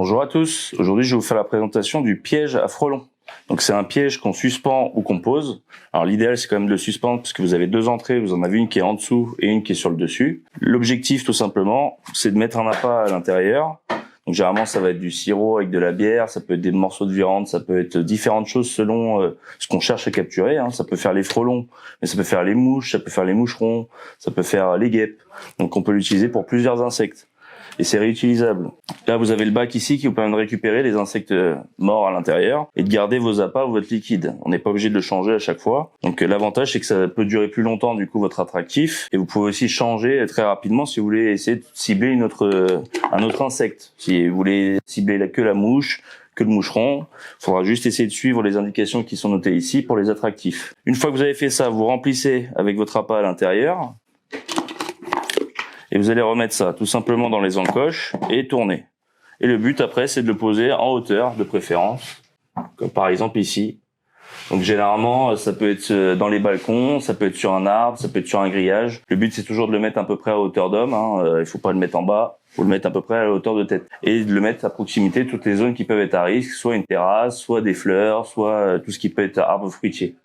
Bonjour à tous, aujourd'hui je vais vous faire la présentation du piège à frelons. Donc c'est un piège qu'on suspend ou qu'on pose. Alors l'idéal c'est quand même de le suspendre parce que vous avez deux entrées, vous en avez une qui est en dessous et une qui est sur le dessus. L'objectif tout simplement c'est de mettre un appât à l'intérieur. Donc généralement ça va être du sirop avec de la bière, ça peut être des morceaux de viande, ça peut être différentes choses selon ce qu'on cherche à capturer. Ça peut faire les frelons, mais ça peut faire les mouches, ça peut faire les moucherons, ça peut faire les guêpes. Donc on peut l'utiliser pour plusieurs insectes. Et c'est réutilisable. Là, vous avez le bac ici qui vous permet de récupérer les insectes morts à l'intérieur et de garder vos appâts ou votre liquide. On n'est pas obligé de le changer à chaque fois. Donc l'avantage, c'est que ça peut durer plus longtemps, du coup, votre attractif. Et vous pouvez aussi changer très rapidement si vous voulez essayer de cibler un autre insecte. Si vous voulez cibler que la mouche, que le moucheron, il faudra juste essayer de suivre les indications qui sont notées ici pour les attractifs. Une fois que vous avez fait ça, vous remplissez avec votre appât à l'intérieur. Et vous allez remettre ça tout simplement dans les encoches et tourner. Et le but après, c'est de le poser en hauteur de préférence, comme par exemple ici. Donc généralement, ça peut être dans les balcons, ça peut être sur un arbre, ça peut être sur un grillage. Le but, c'est toujours de le mettre à peu près à hauteur d'homme. Il faut pas le mettre en bas, il faut le mettre à peu près à la hauteur de tête. Et de le mettre à proximité de toutes les zones qui peuvent être à risque, soit une terrasse, soit des fleurs, soit tout ce qui peut être arbre fruitier.